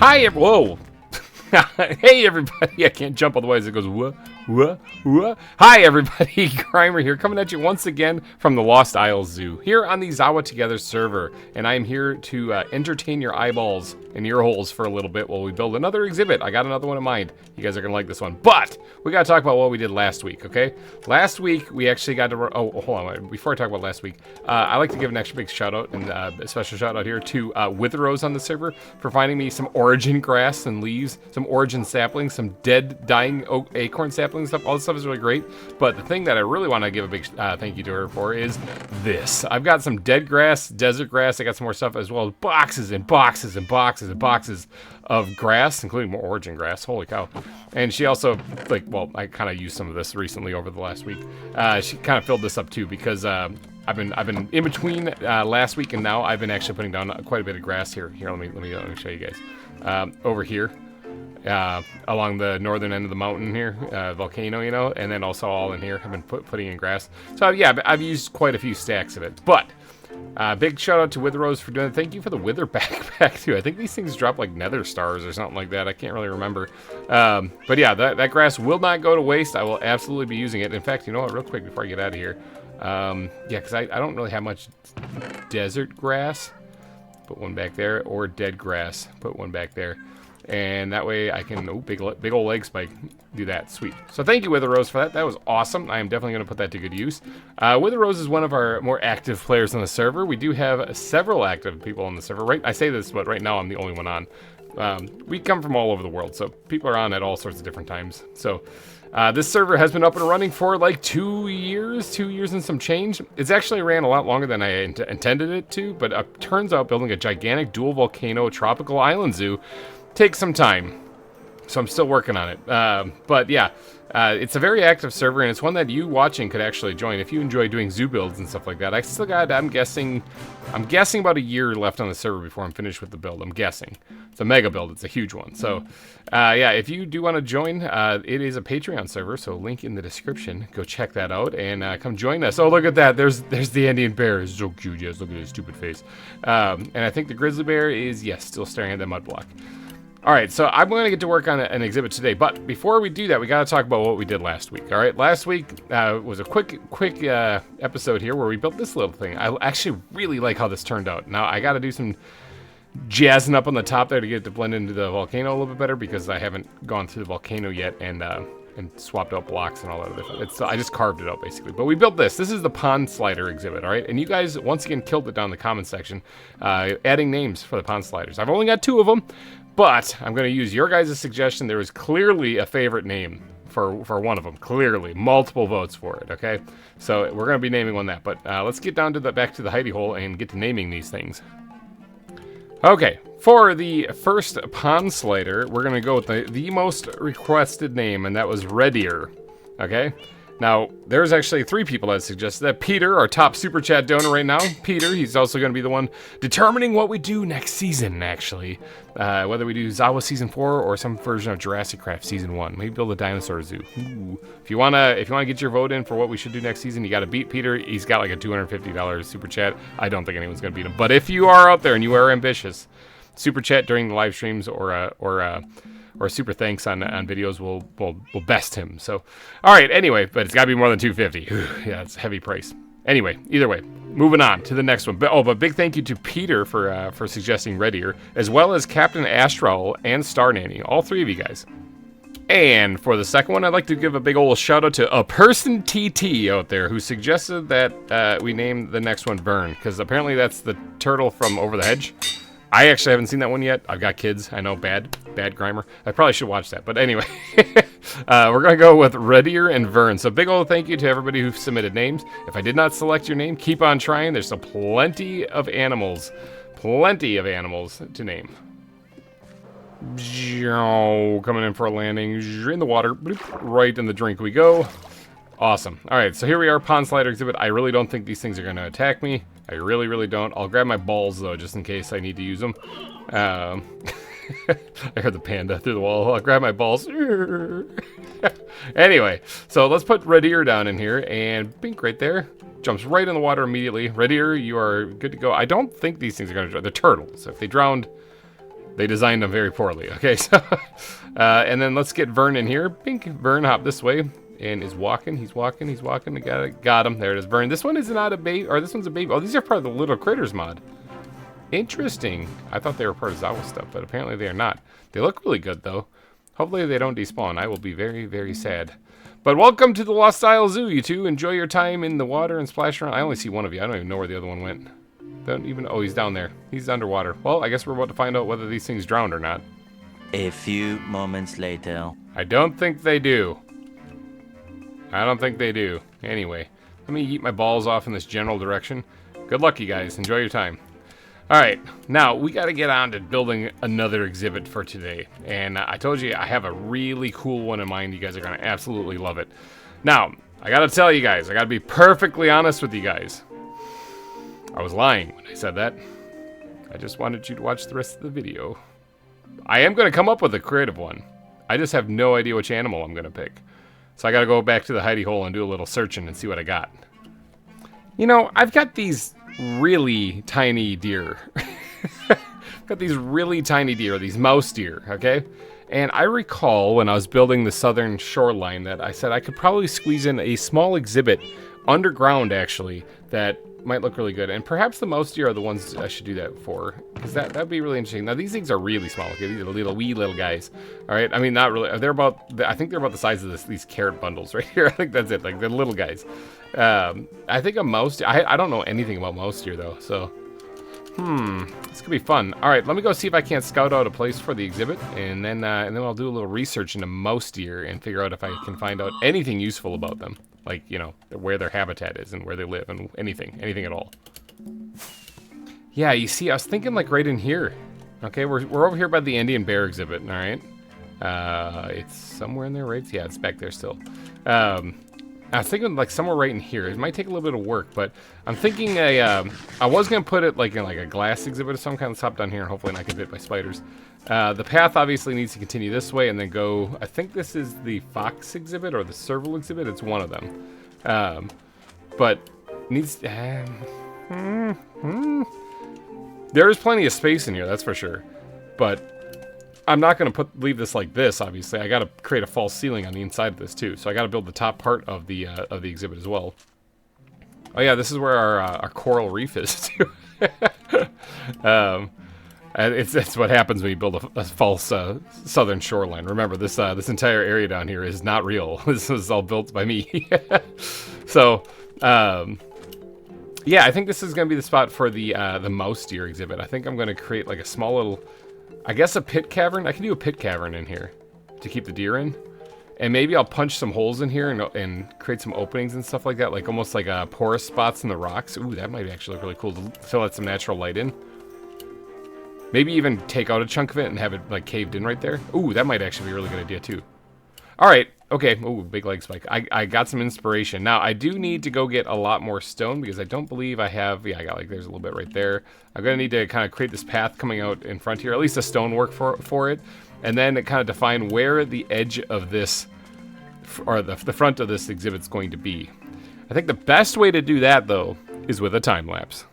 Whoa. Hey, everybody. I can't jump otherwise it goes, whoa. Hi, everybody. GReimer here, coming at you once again from the Lost Isles Zoo, here on the ZAWA Together server. And I'm here to entertain your eyeballs and ear holes for a little bit while we build another exhibit. I got another one in mind. You guys are going to like this one. But we got to talk about what we did last week, okay? Last week, we actually got to... Oh, hold on. Before I talk about last week, I like to give an extra big shout-out, and a special shout-out here to Witherose on the server for finding me some origin grass and leaves, some origin saplings, some dead, dying acorn saplings. Stuff. All this stuff is really great, but the thing that I really want to give a big thank you to her for is this. I've got some dead grass, desert grass. I got some more stuff as well as boxes and boxes and boxes and boxes of grass, including more origin grass. Holy cow. And she also, like, well, I kind of used some of this recently over the last week. She kind of filled this up too because I've been in between last week and now. I've been actually putting down quite a bit of grass here. Here, let me show you guys. Over here. Along the northern end of the mountain here, volcano, you know, and then also all in here. I've been putting in grass. So yeah, I've used quite a few stacks of it. But big shout out to Witherose for doing it. Thank you for the Wither backpack too. I think these things drop like nether stars or something like that. I can't really remember. But yeah, that grass will not go to waste. I will absolutely be using it. In fact, you know what, real quick before I get out of here. Yeah, because I don't really have much desert grass. Put one back there. Or dead grass. Put one back there. And that way I can, oh, big old leg spike, do that. Sweet. So thank you, Witherose, for that. That was awesome. I am definitely going to put that to good use. Witherose is one of our more active players on the server. We do have several active people on the server. Right, I say this, but right now I'm the only one on. We come from all over the world, so people are on at all sorts of different times. So this server has been up and running for like 2 years and some change. It's actually ran a lot longer than I intended it to, but turns out building a gigantic dual volcano tropical island zoo takes some time, so I'm still working on it. But yeah, it's a very active server, and it's one that you watching could actually join if you enjoy doing zoo builds and stuff like that. I still got, I'm guessing about a year left on the server before I'm finished with the build. I'm guessing. It's a mega build. It's a huge one. So yeah, if you do want to join, it is a Patreon server, so link in the description. Go check that out and come join us. Oh, look at that. There's the Indian bear. It's so cute. Yes, look at his stupid face. And I think the grizzly bear is, yes, still staring at that mud block. All right, so I'm going to get to work on an exhibit today, but before we do that, we got to talk about what we did last week. All right, last week was a quick episode here where we built this little thing. I actually really like how this turned out. Now, I got to do some jazzing up on the top there to get it to blend into the volcano a little bit better because I haven't gone through the volcano yet and swapped out blocks and all that other stuff. I just carved it out, basically. But we built this. This is the pond slider exhibit, all right? And you guys, once again, killed it down in the comment section, adding names for the pond sliders. I've only got 2 of them. But I'm going to use your guys' suggestion. There was clearly a favorite name for one of them. Clearly. Multiple votes for it, okay? So we're going to be naming one that. But let's get down to back to the hidey hole and get to naming these things. Okay. For the first pond slider, we're going to go with the most requested name, and that was Red Ear. Okay? Now, there's actually 3 people that suggested that. Peter, our top super chat donor right now. Peter, he's also going to be the one determining what we do next season, actually. Whether we do ZAWA Season 4 or some version of Jurassic Craft Season 1. Maybe build a dinosaur zoo. Ooh. If you wanna get your vote in for what we should do next season, you got to beat Peter. He's got like a $250 super chat. I don't think anyone's going to beat him. But if you are out there and you are ambitious, super chat during the live streams or super thanks on videos will best him. So, all right. Anyway, but it's got to be more than 250. Yeah, it's a heavy price. Anyway, either way, moving on to the next one. But big thank you to Peter for suggesting Red Ear, as well as Captain Astral and Star Nanny, all 3 of you guys. And for the second one, I'd like to give a big old shout out to a person TT out there who suggested that we name the next one Vern, because apparently that's the turtle from Over the Hedge. I actually haven't seen that one yet. I've got kids. I know, bad GReimer. I probably should watch that. But anyway, we're going to go with Red Ear and Vern. So big old thank you to everybody who submitted names. If I did not select your name, keep on trying. There's still plenty of animals to name. Coming in for a landing. In the water. Right in the drink we go. Awesome. All right, so here we are, pond slider exhibit. I really don't think these things are going to attack me. I really, really don't. I'll grab my balls, though, just in case I need to use them. I heard the panda through the wall. I'll grab my balls. Anyway, so let's put Red Ear down in here, and bink right there. Jumps right in the water immediately. Red Ear, you are good to go. I don't think these things are going to drown. They're turtles. If they drowned, They designed them very poorly. Okay, so and then let's get Vern in here. Pink Vern, hop this way, and is walking. He's walking. He's walking. Got him. There it is, Vern. This one is not a baby, or this one's a baby. Oh, these are part of the Little Critters mod. Interesting. I thought they were part of ZAWA stuff, but apparently they are not. They look really good though. Hopefully they don't despawn. I will be very, very sad. But welcome to the Lost Isle Zoo, you two. Enjoy your time in the water and splash around. I only see one of you. I don't even know where the other one went. Don't even. Oh, he's down there. He's underwater. Well, I guess we're about to find out whether these things drowned or not. A few moments later. I don't think they do. I don't think they do. Anyway, let me eat my balls off in this general direction. Good luck, you guys. Enjoy your time. All right, now we got to get on to building another exhibit for today. And I told you I have a really cool one in mind. You guys are going to absolutely love it. Now, I got to tell you guys, I got to be perfectly honest with you guys. I was lying when I said that. I just wanted you to watch the rest of the video. I am going to come up with a creative one. I just have no idea which animal I'm going to pick. So I got to go back to the hidey hole and do a little searching and see what I got. You know, I've got these really tiny deer. Got these really tiny deer, these mouse deer, okay? And I recall when I was building the southern shoreline that I said I could probably squeeze in a small exhibit underground, actually, that might look really good. And perhaps the mouse deer are the ones I should do that for, because that'd be really interesting. Now, these things are really small. Okay, these are wee little guys. All right, I mean, not really. They're about, I think they're about the size of these carrot bundles right here. I think that's it. Like, they're little guys. I think a mouse deer, I don't know anything about mouse deer, though, so this could be fun. All right, let me go see if I can't scout out a place for the exhibit, and then I'll do a little research into mouse deer and figure out if I can find out anything useful about them. Like, you know, where their habitat is and where they live and anything at all. Yeah, you see, I was thinking like right in here. Okay, we're over here by the Indian bear exhibit, all right? It's somewhere in there, right? Yeah, it's back there still. I was thinking like somewhere right in here. It might take a little bit of work, but I'm thinking I was gonna put it like in like a glass exhibit of some kind. Let's hop down here and hopefully not get bit by spiders. The path obviously needs to continue this way and then go. I think this is the fox exhibit or the serval exhibit. It's one of them, but needs. There is plenty of space in here, that's for sure. But I'm not going to leave this like this, obviously. I got to create a false ceiling on the inside of this, too. So I got to build the top part of the exhibit as well. Oh, yeah, this is where our coral reef is, too. It's what happens when you build a false southern shoreline. Remember, this entire area down here is not real. This was all built by me. So, yeah, I think this is going to be the spot for the mouse deer exhibit. I think I'm going to create like a small little... I guess a pit cavern. I can do a pit cavern in here to keep the deer in. And maybe I'll punch some holes in here and create some openings and stuff like that. Like almost like porous spots in the rocks. Ooh, that might actually look really cool to fill out some natural light in. Maybe even take out a chunk of it and have it like caved in right there. Ooh, that might actually be a really good idea too. All right. Okay. Ooh, big leg spike. I got some inspiration. Now, I do need to go get a lot more stone because I don't believe I have... Yeah, I got like... There's a little bit right there. I'm going to need to kind of create this path coming out in front here. At least a stonework for it. And then kind of define where the edge of this... Or the front of this exhibit's going to be. I think the best way to do that, though, is with a time lapse.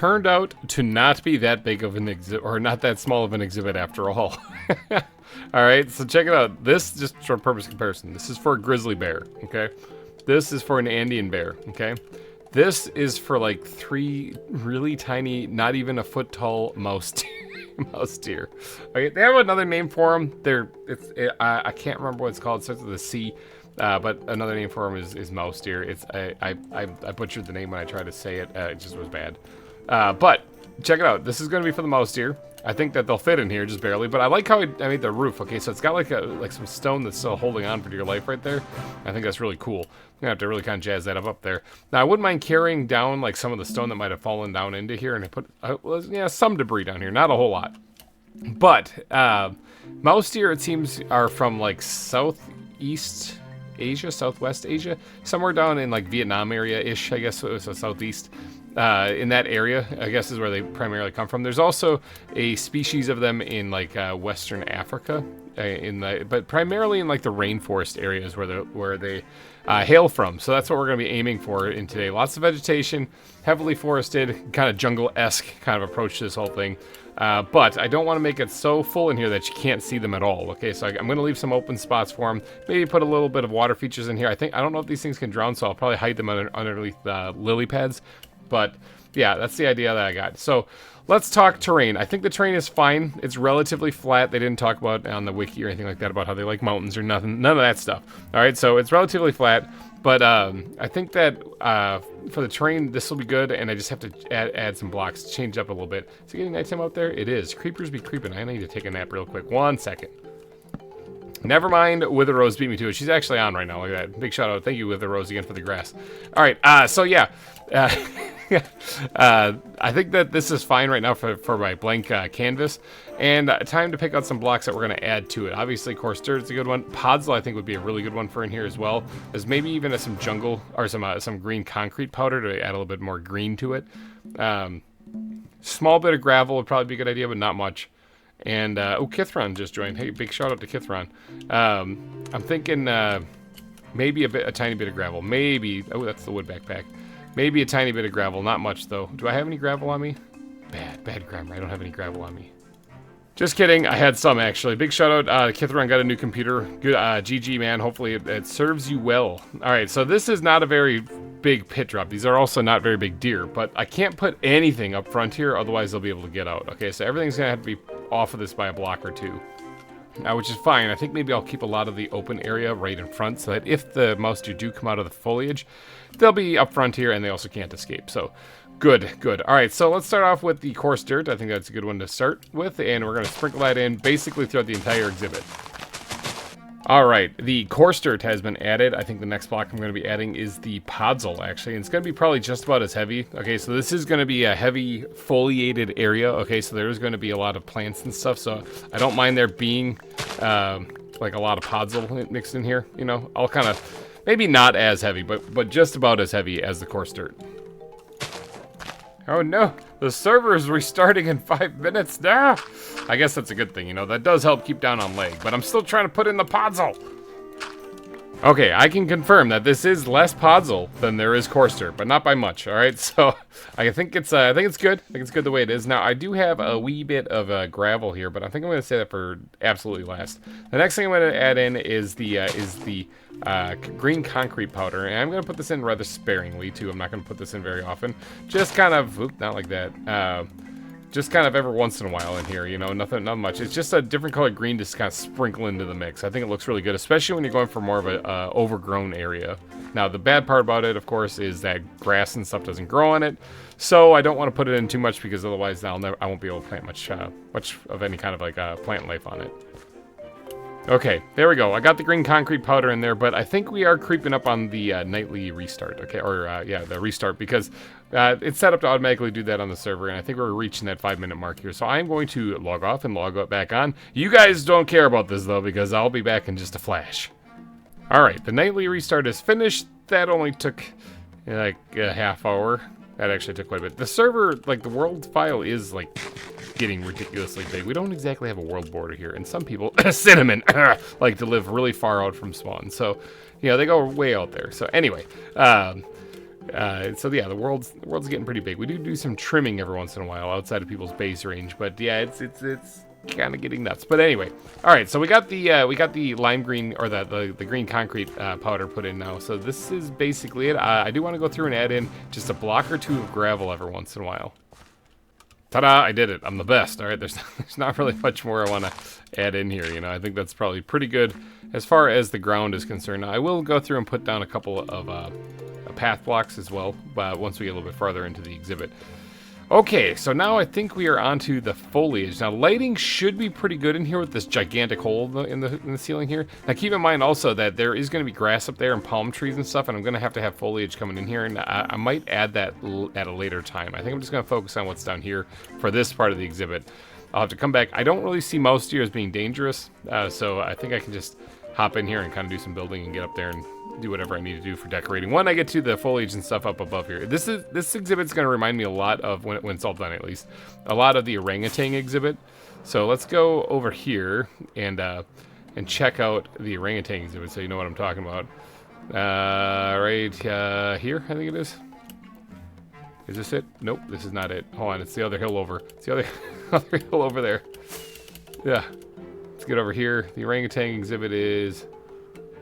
turned out to not be that big of an exhibit, or not that small of an exhibit after all. All right, so check it out. This, just for purpose comparison, this is for a grizzly bear, okay? This is for an Andean bear, okay? This is for like 3 really tiny, not even a foot tall mouse deer. Okay, they have another name for them. I can't remember what it's called. It starts with a C, but another name for them is mouse deer. I butchered the name when I tried to say it. It just was bad. But check it out. This is going to be for the mouse deer. I think that they'll fit in here just barely, but I like how I made the roof. Okay, so it's got like some stone that's still holding on for dear life right there. I think that's really cool. I'm gonna have to really kind of jazz that up there. Now I wouldn't mind carrying down like some of the stone that might have fallen down into here, and I put some debris down here, not a whole lot. But mouse deer, it seems, are from like Southeast Asia, Southwest Asia, somewhere down in like Vietnam area-ish, I guess, so southeast. In that area, I guess, is where they primarily come from. There's also a species of them in like Western Africa, but primarily in like the rainforest areas where they hail from. So that's what we're going to be aiming for in today. Lots of vegetation, heavily forested, kind of jungle-esque kind of approach to this whole thing. But I don't want to make it so full in here that you can't see them at all. Okay, so I'm going to leave some open spots for them. Maybe put a little bit of water features in here. I don't know if these things can drown, so I'll probably hide them underneath lily pads. But yeah, that's the idea that I got. So let's talk terrain. I think the terrain is fine. It's relatively flat. They didn't talk about on the wiki or anything like that about how they like mountains or nothing. None of that stuff. All right, so it's relatively flat. But I think that for the terrain, this will be good. And I just have to add some blocks to change it up a little bit. Is it getting nighttime out there? It is. Creepers be creeping. I need to take a nap real quick. 1 second. Never mind, Wither Rose beat me to it. She's actually on right now. Look at that. Big shout out. Thank you, Wither Rose, again for the grass. All right, so yeah. I think that this is fine right now for my blank canvas. And time to pick out some blocks that we're going to add to it. Obviously, coarse dirt is a good one. Podzol, I think, would be a really good one for in here as well. There's maybe even some jungle or some green concrete powder to add a little bit more green to it. Small bit of gravel would probably be a good idea, but not much. And, oh, Kithron just joined. Hey, big shout out to Kithron. I'm thinking maybe a tiny bit of gravel. Maybe, oh, that's the wood backpack. Maybe a tiny bit of gravel, not much though. Do I have any gravel on me? Bad grammar, I don't have any gravel on me. Just kidding, I had some actually. Big shout out, Kithron got a new computer. Good, GG man, hopefully it serves you well. All right, so this is not a very big pit drop. These are also not very big deer, but I can't put anything up front here, otherwise they'll be able to get out. Okay, so everything's gonna have to be off of this by a block or two. Which is fine. I think maybe I'll keep a lot of the open area right in front so that if the mouse deer do come out of the foliage, they'll be up front here and they also can't escape. So good. All right, so let's start off with the coarse dirt. I think that's a good one to start with, and we're going to sprinkle that in basically throughout the entire exhibit. All right, the coarse dirt has been added. I think the next block I'm going to be adding is the podzol, actually. And it's going to be probably just about as heavy. Okay, so this is going to be a heavy foliated area. Okay, so there's going to be a lot of plants and stuff. So I don't mind there being like a lot of podzol mixed in here. You know, I'll kind of, maybe not as heavy, but just about as heavy as the coarse dirt. Oh no, the server is restarting in 5 minutes now. I guess that's a good thing, you know, that does help keep down on lag, but I'm still trying to put in the podzol. Okay, I can confirm that this is less podzol than there is coarse dirt, but not by much, all right? So I think it's good. I think it's good the way it is. Now, I do have a wee bit of gravel here, but I think I'm going to say that for absolutely last. The next thing I'm going to add in is the green concrete powder, and I'm going to put this in rather sparingly, too. I'm not going to put this in very often. Just kind of, not like that. Just kind of every once in a while in here, you know, not much. It's just a different color green to kind of sprinkle into the mix. I think it looks really good, especially when you're going for more of a overgrown area. Now, the bad part about it, of course, is that grass and stuff doesn't grow on it. So I don't want to put it in too much because otherwise I won't be able to plant much of any kind of like plant life on it. Okay, there we go. I got the green concrete powder in there, but I think we are creeping up on the nightly restart, okay? Or, yeah, the restart, because it's set up to automatically do that on the server, and I think we're reaching that 5-minute mark here. So I'm going to log off and log back on. You guys don't care about this, though, because I'll be back in just a flash. All right, the nightly restart is finished. That only took, like, a half hour. That actually took quite a bit. The server, like, the world file is, like, getting ridiculously big. We don't exactly have a world border here, and some people, cinnamon, like to live really far out from spawn. So, you know, they go way out there. So anyway, So yeah, the world's getting pretty big. We do some trimming every once in a while outside of people's base range, but yeah, it's kind of getting nuts. But anyway, all right. So we got the lime green or the green concrete powder put in now. So this is basically it. I do want to go through and add in just a block or two of gravel every once in a while. Ta-da! I did it. I'm the best. All right. There's not really much more I want to add in here. You know, I think that's probably pretty good as far as the ground is concerned. Now, I will go through and put down a couple of path blocks as well, but once we get a little bit farther into the exhibit. Okay, so now I think we are onto the foliage. Now, lighting should be pretty good in here with this gigantic hole in the ceiling here. Now, keep in mind also that there is going to be grass up there and palm trees and stuff, and I'm going to have foliage coming in here, and I might add that at a later time. I think I'm just going to focus on what's down here for this part of the exhibit. I'll have to come back. I don't really see mouse deer as being dangerous, so I think I can just hop in here and kind of do some building and get up there and do whatever I need to do for decorating. When I get to the foliage and stuff up above here. This exhibit's going to remind me a lot of, when it's all done at least, a lot of the orangutan exhibit. So let's go over here and check out the orangutan exhibit so you know what I'm talking about. Right here, I think it is. Is this it? Nope, this is not it. Hold on, it's the other hill over. It's the other hill over there. Yeah. Let's get over here. The orangutan exhibit is...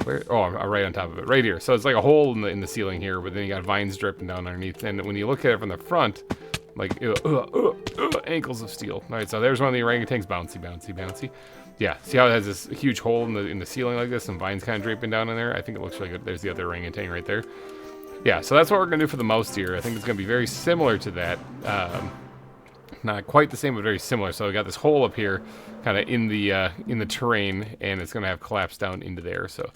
Where? Oh, I'm right on top of it, right here. So it's like a hole in the ceiling here, but then you got vines dripping down underneath. And when you look at it from the front, like ankles of steel. All right, so there's one of the orangutans, bouncy. Yeah, see how it has this huge hole in the ceiling like this, and vines kind of draping down in there. I think it looks really good. There's the other orangutan right there. Yeah, so that's what we're gonna do for the mouse deer. I think it's gonna be very similar to that. Not quite the same, but very similar. So we got this hole up here, kind of in the terrain, and it's gonna have collapsed down into there. So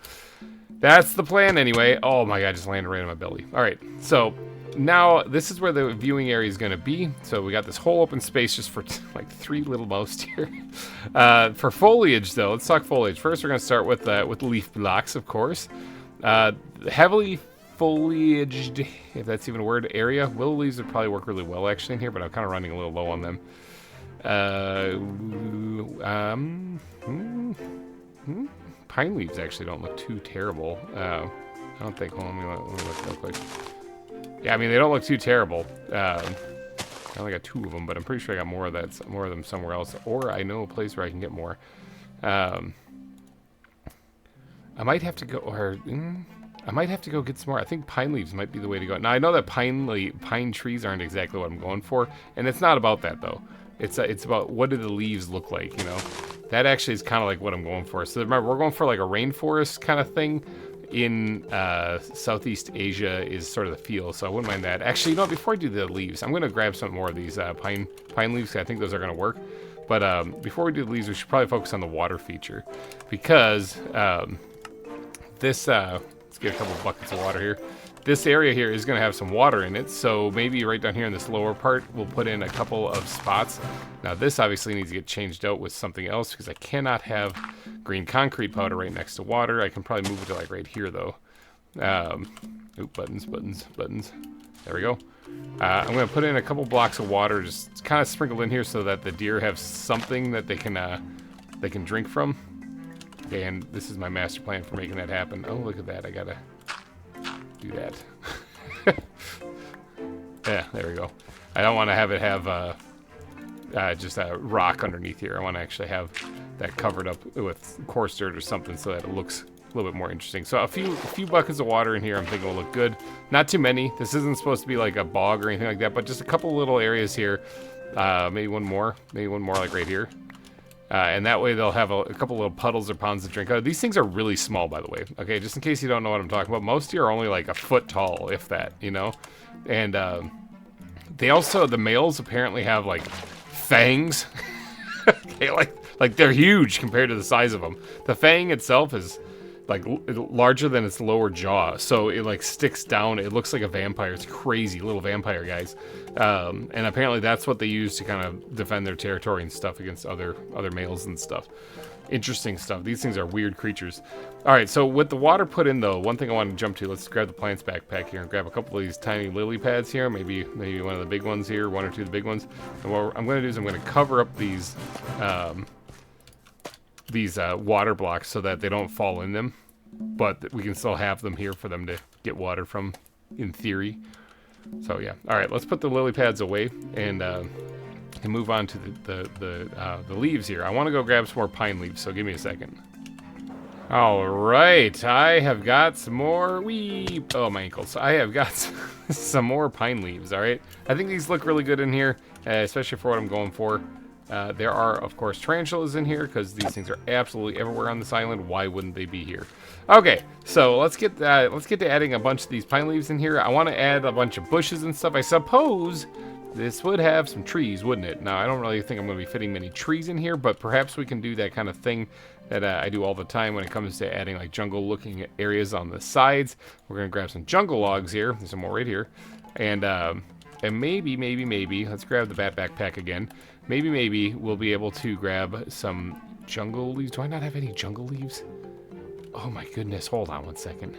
that's the plan anyway. Oh my god, I just landed right on my belly. All right, so now this is where the viewing area is gonna be. So we got this whole open space just for like 3 little mouse deer. For foliage though, let's talk foliage. First, we're gonna start with leaf blocks, of course. Heavily foliaged, if that's even a word, area. Willow leaves would probably work really well actually in here, but I'm kind of running a little low on them. Pine leaves actually don't look too terrible. I don't think. Hold on, let me look real quick. Yeah, I mean they don't look too terrible. I only got 2 of them, but I'm pretty sure I got more of them somewhere else, or I know a place where I can get more. I might have to go, I might have to go get some more. I think pine leaves might be the way to go. Now, I know that pine trees aren't exactly what I'm going for, and it's not about that, though. It's about what do the leaves look like, you know? That actually is kind of like what I'm going for. So remember, we're going for like a rainforest kind of thing in Southeast Asia is sort of the feel, so I wouldn't mind that. Actually, you know, before I do the leaves, I'm going to grab some more of these pine leaves. I think those are going to work. But before we do the leaves, we should probably focus on the water feature, because this... let's get a couple buckets of water here. This area here is going to have some water in it, so maybe right down here in this lower part, we'll put in a couple of spots. Now, this obviously needs to get changed out with something else, because I cannot have green concrete powder right next to water. I can probably move it to like right here, though. Buttons. There we go. I'm going to put in a couple blocks of water, just kind of sprinkled in here so that the deer have something that they can drink from. And this is my master plan for making that happen. Oh, look at that. I gotta do that. Yeah, there we go. I don't want to have it have just a rock underneath here. I want to actually have that covered up with coarse dirt or something so that it looks a little bit more interesting. So a few buckets of water in here I'm thinking will look good. Not too many. This isn't supposed to be like a bog or anything like that, but just a couple little areas here. Maybe one more like right here. And that way they'll have a couple little puddles or ponds to drink out of. These things are really small, by the way. Okay, just in case you don't know what I'm talking about. Most here are only like a foot tall, if that, you know? And they also, the males apparently have like fangs. Okay, like they're huge compared to the size of them. The fang itself is like larger than its lower jaw, so it like sticks down. It looks like a vampire. It's crazy, little vampire guys. And apparently that's what they use to kind of defend their territory and stuff against other males and stuff. Interesting stuff. These things are weird creatures. All right, so with the water put in though, one thing I want to jump to, let's grab the plants backpack here and grab a couple of these tiny lily pads here, maybe one of the big ones here, 1 or 2 of the big ones. And what I'm going to do is I'm going to cover up these water blocks so that they don't fall in them, but we can still have them here for them to get water from, in theory. So yeah, all right, let's put the lily pads away and move on to the leaves here. I want to go grab some more pine leaves, so give me a second. All right, I have got some more. Oh, my ankles. I have got some more pine leaves. All right, I think these look really good in here, especially for what I'm going for. There are, of course, tarantulas in here because these things are absolutely everywhere on this island. Why wouldn't they be here? Okay, so let's get to adding a bunch of these pine leaves in here. I want to add a bunch of bushes and stuff. I suppose this would have some trees, wouldn't it? Now, I don't really think I'm going to be fitting many trees in here, but perhaps we can do that kind of thing that I do all the time when it comes to adding like jungle-looking areas on the sides. We're going to grab some jungle logs here. There's some more right here, and maybe let's grab the bat backpack again. Maybe we'll be able to grab some jungle leaves. Do I not have any jungle leaves? Oh my goodness, hold on one second.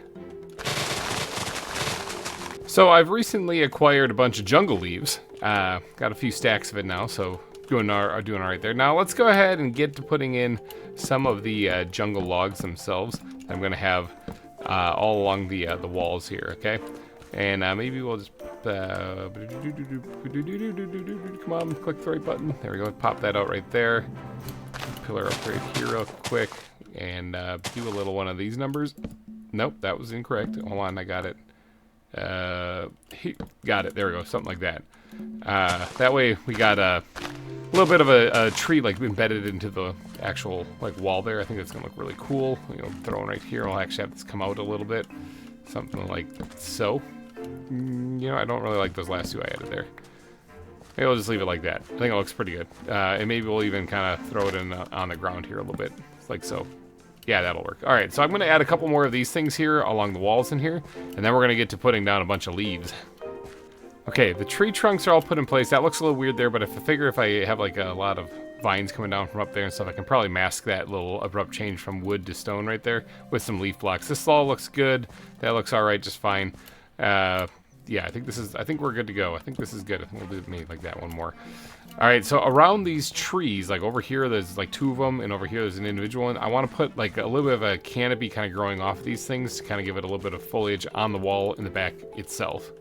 So I've recently acquired a bunch of jungle leaves. Got a few stacks of it now, so doing all right there. Now let's go ahead and get to putting in some of the jungle logs themselves. I'm gonna have all along the walls here, okay? And maybe we'll just come on, click the right button. There we go. Pop that out right there. Pillar up right here real quick, and do a little one of these numbers. Nope, that was incorrect. Hold on, I got it. Got it. There we go. Something like that. That way we got a little bit of a tree like embedded into the actual like wall there. I think that's gonna look really cool. You know, thrown right here. I'll actually have this come out a little bit, something like so. You know, I don't really like those last two I added there. Maybe I'll just leave it like that. I think it looks pretty good. And maybe we'll even kind of throw it in on the ground here a little bit, like so. Yeah, that'll work. All right, so I'm going to add a couple more of these things here along the walls in here, and then we're going to get to putting down a bunch of leaves. Okay, the tree trunks are all put in place. That looks a little weird there, but if I have like a lot of vines coming down from up there and stuff, I can probably mask that little abrupt change from wood to stone right there with some leaf blocks. This all looks good. That looks all right, just fine. Yeah, I think we're good to go. I think this is good. I think we'll do maybe like that one more. All right, so around these trees, like over here, there's like two of them, and over here there's an individual one. I want to put like a little bit of a canopy kind of growing off these things to kind of give it a little bit of foliage on the wall in the back itself.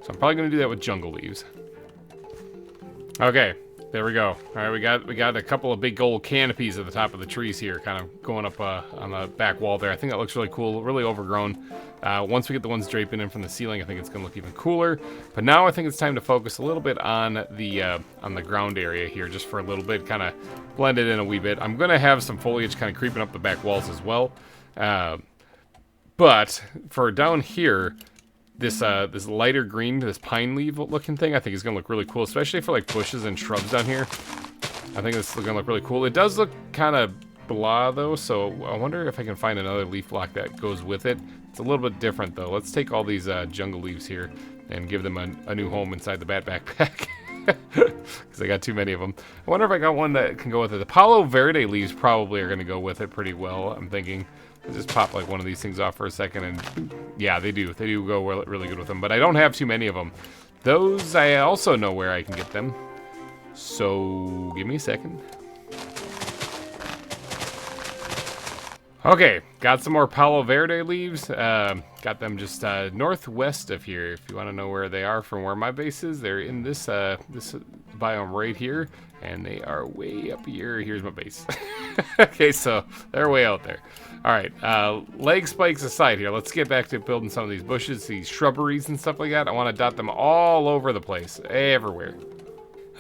So I'm probably going to do that with jungle leaves. Okay, there we go. All right, we got a couple of big gold canopies at the top of the trees here, kind of going up on the back wall there. I think that looks really cool, really overgrown. Once we get the ones draping in from the ceiling, I think it's going to look even cooler. But now I think it's time to focus a little bit on the ground area here, just for a little bit, kind of blend it in a wee bit. I'm going to have some foliage kind of creeping up the back walls as well. But for down here, this lighter green, this pine leaf looking thing, I think is going to look really cool, especially for like bushes and shrubs down here. I think this is going to look really cool. It does look kind of blah though, so I wonder if I can find another leaf block that goes with it. It's a little bit different though. Let's take all these jungle leaves here and give them a new home inside the bat backpack. Because I got too many of them. I wonder if I got one that can go with it. The Palo Verde leaves probably are going to go with it pretty well, I'm thinking. I'll just pop like one of these things off for a second, and yeah, they do go really good with them, but I don't have too many of them. Those, I also know where I can get them, so give me a second. Okay, got some more Palo Verde leaves. Got them just northwest of here. If you want to know where they are from where my base is, they're in this this biome right here, and they are way up here. Here's my base. Okay, so they're way out there. All right, leg spikes aside here, let's get back to building some of these bushes, these shrubberies and stuff like that. I want to dot them all over the place, everywhere.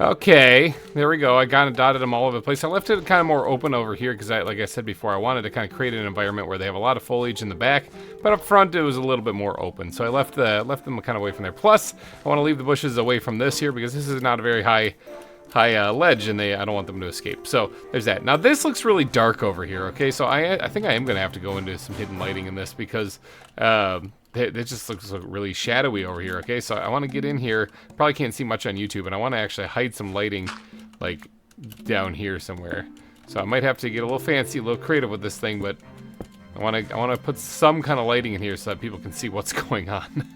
Okay, there we go. I kind of dotted them all over the place. I left it kind of more open over here because, like I said before, I wanted to kind of create an environment where they have a lot of foliage in the back, but up front it was a little bit more open. So I left them kind of away from there. Plus, I want to leave the bushes away from this here because this is not a very high ledge, and I don't want them to escape. So there's that. Now this looks really dark over here. Okay, so I think I am going to have to go into some hidden lighting in this because it just looks really shadowy over here. Okay, so I want to get in here. Probably can't see much on YouTube, and I want to actually hide some lighting like down here somewhere. So I might have to get a little fancy, a little creative with this thing, but I want to put some kind of lighting in here so that people can see what's going on.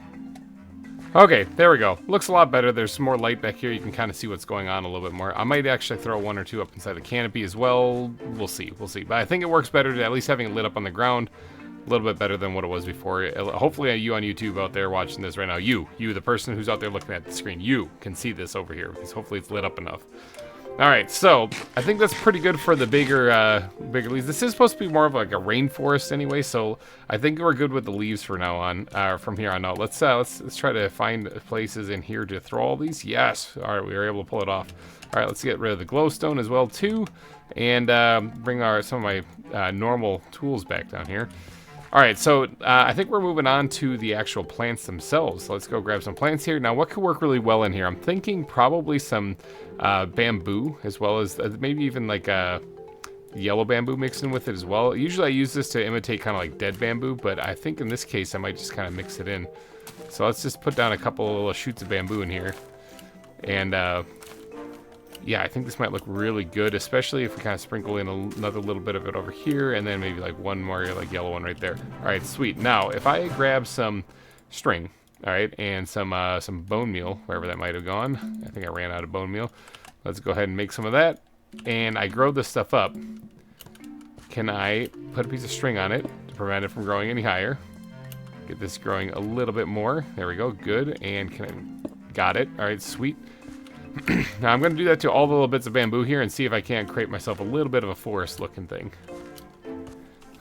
Okay, there we go. Looks a lot better. There's some more light back here. You can kind of see what's going on a little bit more. I might actually throw one or two up inside the canopy as well. We'll see. But I think it works better to at least having it lit up on the ground. A little bit better than what it was before. Hopefully you on YouTube out there watching this right now, you, the person who's out there looking at the screen, you can see this over here because hopefully it's lit up enough. All right, so I think that's pretty good for the bigger leaves. This is supposed to be more of like a rainforest anyway, so I think we're good with the leaves for now on. From here on out, let's try to find places in here to throw all these. Yes, all right, we were able to pull it off. All right, let's get rid of the glowstone as well too, and bring some of my normal tools back down here. All right, so I think we're moving on to the actual plants themselves. So let's go grab some plants here. Now, what could work really well in here? I'm thinking probably some bamboo, as well as maybe even like yellow bamboo mixed in with it as well. Usually I use this to imitate kind of like dead bamboo, but I think in this case I might just kind of mix it in. So let's just put down a couple of little shoots of bamboo in here. And yeah, I think this might look really good, especially if we kind of sprinkle in another little bit of it over here, and then maybe like one more like yellow one right there. All right, sweet. Now, if I grab some string, all right, and some bone meal, wherever that might have gone. I think I ran out of bone meal. Let's go ahead and make some of that. And I grow this stuff up. Can I put a piece of string on it to prevent it from growing any higher? Get this growing a little bit more. There we go, good. And got it. All right, sweet. Now I'm going to do that to all the little bits of bamboo here and see if I can't create myself a little bit of a forest looking thing.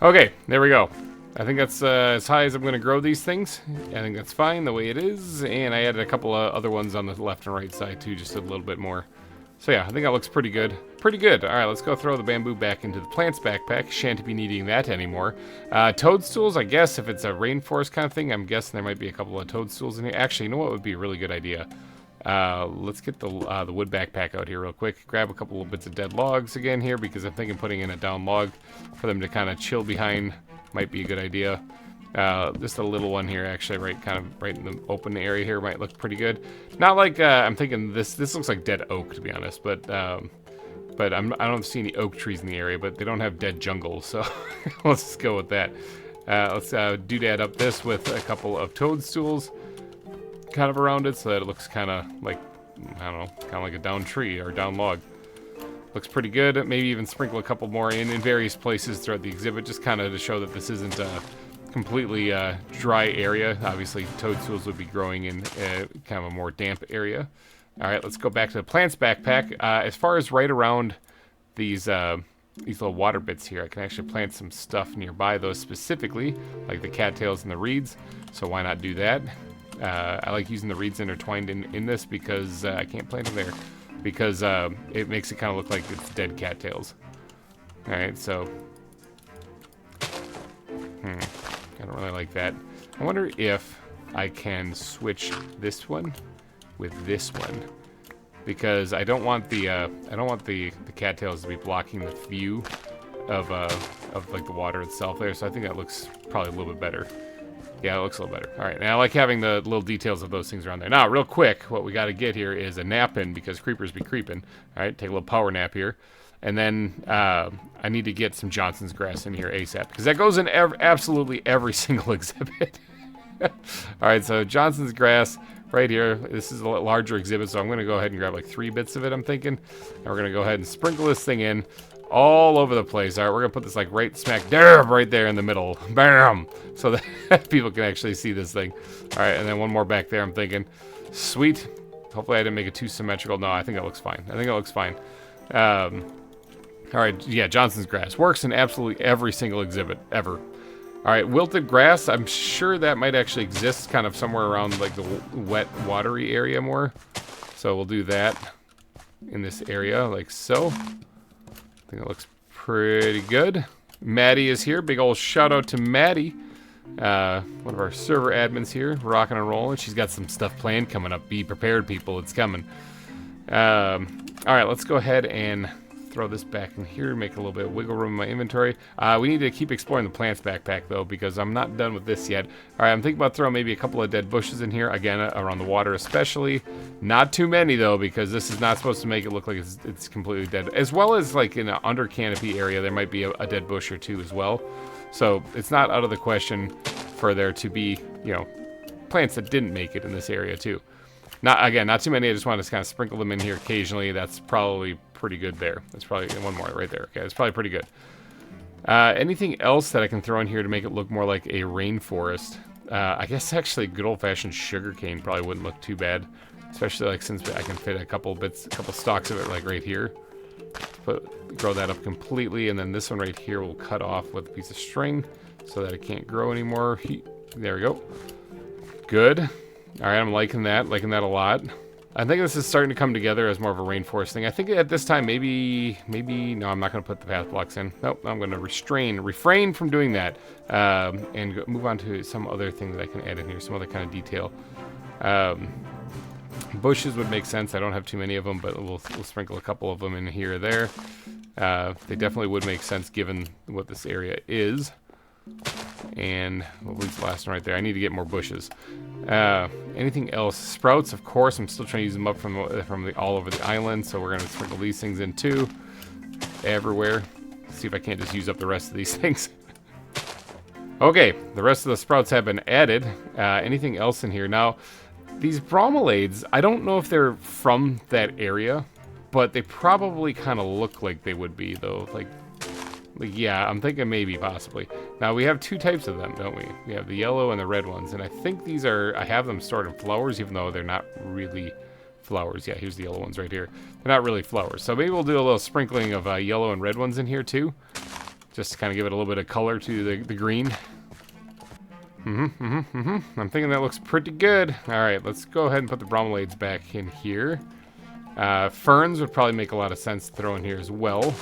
Okay, there we go. I think that's as high as I'm going to grow these things. I think that's fine the way it is. And I added a couple of other ones on the left and right side too, just a little bit more. So yeah, I think that looks pretty good. Pretty good. All right, let's go throw the bamboo back into the plant's backpack. Shan't be needing that anymore. Toadstools, I guess if it's a rainforest kind of thing, I'm guessing there might be a couple of toadstools in here. Actually, you know what would be a really good idea? Let's get the wood backpack out here real quick. Grab a couple of bits of dead logs again here because I'm thinking putting in a down log for them to kind of chill behind might be a good idea. Just a little one here actually right in the open area here might look pretty good. Not like I'm thinking this looks like dead oak to be honest, but I don't see any oak trees in the area, but they don't have dead jungle, so let's just go with that. Let's doodad up this with a couple of toadstools kind of around it so that it looks kind of like, I don't know, kind of like a down tree or down log. Looks pretty good. Maybe even sprinkle a couple more in various places throughout the exhibit, just kind of to show that this isn't a completely dry area. Obviously, toadstools would be growing in kind of a more damp area. All right, let's go back to the plant's backpack. As far as right around these little water bits here, I can actually plant some stuff nearby those specifically, like the cattails and the reeds. So why not do that? I like using the reeds intertwined in this because I can't plant them there because it makes it kind of look like it's dead cattails. All right, so I don't really like that. I wonder if I can switch this one with this one because I don't want the cattails to be blocking the view of like the water itself there. So I think that looks probably a little bit better. Yeah, it looks a little better. All right, and I like having the little details of those things around there. Now, real quick, what we got to get here is a nap in because creepers be creeping. All right, take a little power nap here. And then I need to get some Johnson's grass in here ASAP because that goes in absolutely every single exhibit. All right, so Johnson's grass right here. This is a larger exhibit, so I'm going to go ahead and grab like 3 bits of it, I'm thinking. And we're going to go ahead and sprinkle this thing in all over the place. All right, we're going to put this like right smack dab right there in the middle. Bam! So that people can actually see this thing. All right, and then one more back there, I'm thinking. Sweet. Hopefully I didn't make it too symmetrical. No, I think that looks fine. I think it looks fine. All right, yeah, Johnson's grass. Works in absolutely every single exhibit, ever. All right, wilted grass. I'm sure that might actually exist kind of somewhere around like the wet, watery area more. So we'll do that in this area like so. I think it looks pretty good. Maddie is here. Big old shout out to Maddie. One of our server admins here, rocking and rolling. She's got some stuff planned coming up. Be prepared, people. It's coming. All right, let's go ahead and throw this back in here, make a little bit of wiggle room in my inventory. We need to keep exploring the plant's backpack though, because I'm not done with this yet. All right, I'm thinking about throwing maybe a couple of dead bushes in here, again, around the water especially. Not too many though, because this is not supposed to make it look like it's completely dead. As well as like in an under canopy area, there might be a dead bush or two as well. So it's not out of the question for there to be, you know, plants that didn't make it in this area too. Not too many. I just want to kind of sprinkle them in here occasionally. That's probably pretty good there. That's probably one more right there. Okay, that's probably pretty good. Anything else that I can throw in here to make it look more like a rainforest? I guess actually good old-fashioned sugarcane probably wouldn't look too bad, especially like since I can fit a couple stalks of it like right here. Grow that up completely, and then this one right here will cut off with a piece of string so that it can't grow anymore. There we go. Good. All right, I'm liking that a lot. I think this is starting to come together as more of a rainforest thing. I think at this time, maybe, no, I'm not going to put the path blocks in. Nope, I'm going to refrain from doing that, and move on to some other thing that I can add in here, some other kind of detail. Bushes would make sense. I don't have too many of them, but we'll sprinkle a couple of them in here or there. They definitely would make sense given what this area is. And we'll leave the last one right there. I need to get more bushes. Anything else? Sprouts, of course. I'm still trying to use them up from all over the island, so we're going to sprinkle these things in too. Everywhere. See if I can't just use up the rest of these things. Okay, the rest of the sprouts have been added. Anything else in here? Now, these bromeliads, I don't know if they're from that area, but they probably kind of look like they would be, though. Like, yeah, I'm thinking maybe, possibly. Now, we have two types of them, don't we? We have the yellow and the red ones, and I think these are, I have them stored in flowers, even though they're not really flowers. Yeah, here's the yellow ones right here. They're not really flowers. So maybe we'll do a little sprinkling of yellow and red ones in here, too. Just to kind of give it a little bit of color to the green. I'm thinking that looks pretty good. All right, let's go ahead and put the bromeliads back in here. Ferns would probably make a lot of sense to throw in here as well.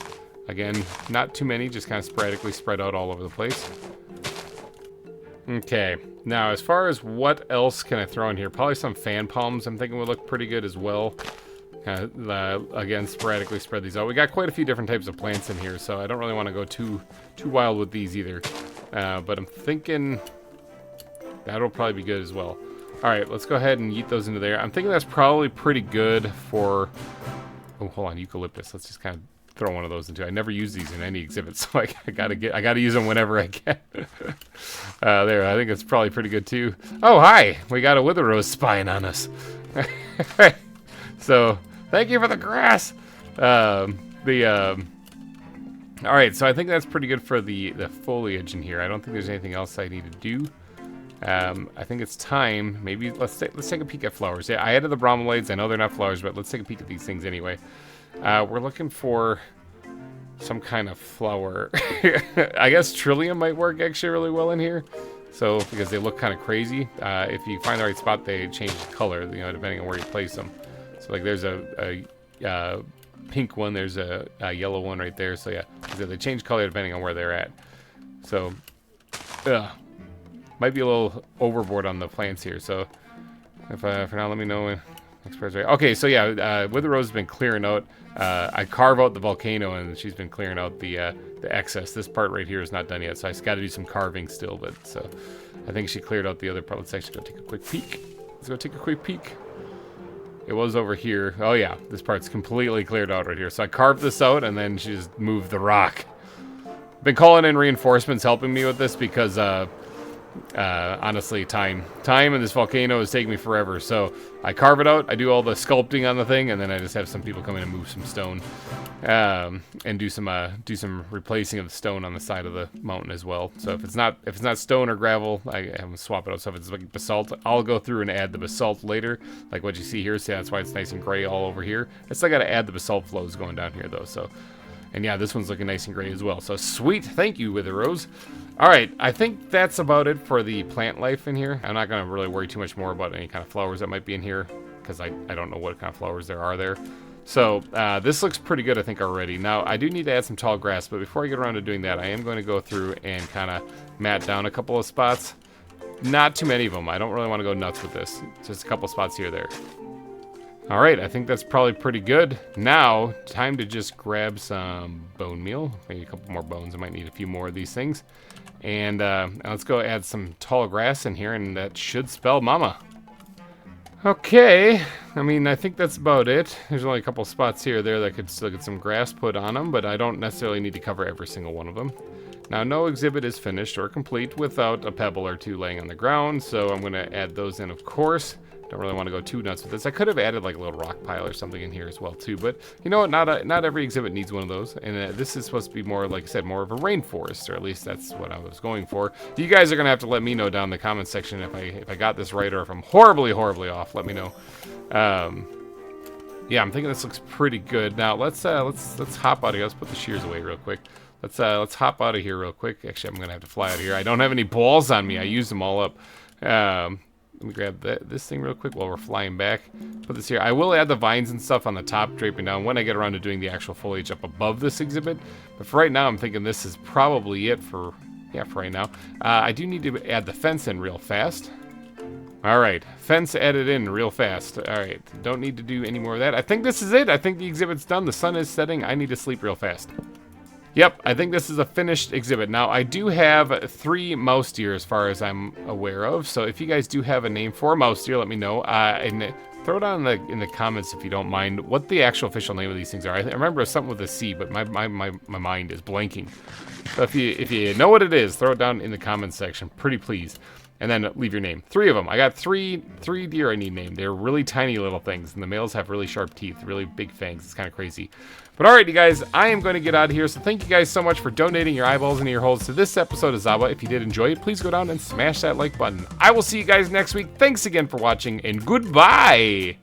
Again, not too many, just kind of sporadically spread out all over the place. Okay, now as far as what else can I throw in here, probably some fan palms I'm thinking would look pretty good as well. Again, sporadically spread these out. We got quite a few different types of plants in here, so I don't really want to go too wild with these either. But I'm thinking that'll probably be good as well. All right, let's go ahead and yeet those into there. I'm thinking that's probably pretty good for... Oh, hold on, eucalyptus. Let's just kind of throw one of those into. I never use these in any exhibit, so I gotta use them whenever I can. There, I think it's probably pretty good too. Oh, hi! We got a wither rose spying on us. So, thank you for the grass. All right, so I think that's pretty good for the foliage in here. I don't think there's anything else I need to do. I think it's time. Maybe let's take a peek at flowers. Yeah, I added the bromeliads. I know they're not flowers, but let's take a peek at these things anyway. We're looking for some kind of flower. I guess trillium might work actually really well in here. So, because they look kind of crazy. If you find the right spot, they change color, you know, depending on where you place them. So, like, there's a pink one, there's a yellow one right there. So, yeah, they change color depending on where they're at. So, might be a little overboard on the plants here. So, if for now, let me know when. Okay, so yeah, Wither Rose has been clearing out. I carve out the volcano, and she's been clearing out the excess. This part right here is not done yet, so I just got to do some carving still. But so, I think she cleared out the other part. Let's actually go take a quick peek. Let's go take a quick peek. It was over here. Oh yeah, this part's completely cleared out right here. So I carved this out, and then she just moved the rock. Been calling in reinforcements helping me with this because honestly, time in this volcano is taking me forever. So I carve it out, I do all the sculpting on the thing, and then I just have some people come in and move some stone, and do some replacing of the stone on the side of the mountain as well. So if it's not stone or gravel, I have them swap it out. So if it's like basalt, I'll go through and add the basalt later, like what you see here. See, that's why it's nice and gray all over here. I still got to add the basalt flows going down here though. So, and yeah, this one's looking nice and gray as well. So sweet, thank you, Wither Rose. All right, I think that's about it for the plant life in here. I'm not going to really worry too much more about any kind of flowers that might be in here, because I don't know what kind of flowers there are there. So this looks pretty good, I think, already. Now, I do need to add some tall grass, but before I get around to doing that, I am going to go through and kind of mat down a couple of spots. Not too many of them. I don't really want to go nuts with this. Just a couple spots here or there. All right, I think that's probably pretty good. Now, time to just grab some bone meal. Maybe a couple more bones. I might need a few more of these things. And let's go add some tall grass in here, and that should spell mama. Okay, I mean, I think that's about it. There's only a couple spots here or there that could still get some grass put on them, but I don't necessarily need to cover every single one of them. Now, no exhibit is finished or complete without a pebble or two laying on the ground, so I'm going to add those in, of course. Don't really want to go too nuts with this. I could have added like a little rock pile or something in here as well too, but you know what? Not every exhibit needs one of those, and this is supposed to be more, like I said, more of a rainforest, or at least that's what I was going for. You guys are gonna have to let me know down in the comment section if I got this right or if I'm horribly off. Let me know. Yeah, I'm thinking this looks pretty good. Now let's hop out of here. Let's put the shears away real quick. Let's hop out of here real quick. Actually, I'm gonna have to fly out of here. I don't have any balls on me. I used them all up. Let me grab this thing real quick while we're flying back. Put this here. I will add the vines and stuff on the top, draping down when I get around to doing the actual foliage up above this exhibit. But for right now, I'm thinking this is probably it for right now. I do need to add the fence in real fast. All right, fence added in real fast. All right, don't need to do any more of that. I think this is it. I think the exhibit's done. The sun is setting. I need to sleep real fast. Yep, I think this is a finished exhibit. Now, I do have 3 mouse deer as far as I'm aware of, so if you guys do have a name for a mouse deer, let me know. And throw it down in the comments if you don't mind what the actual official name of these things are. I remember it's something with a C, but my mind is blanking. So if you know what it is, throw it down in the comments section, pretty please. And then leave your name. 3 of them. I got three deer I need named. They're really tiny little things, and the males have really sharp teeth, really big fangs. It's kind of crazy. But all right, you guys, I am going to get out of here. So thank you guys so much for donating your eyeballs and ear holes to this episode of ZAWA. If you did enjoy it, please go down and smash that like button. I will see you guys next week. Thanks again for watching, and goodbye.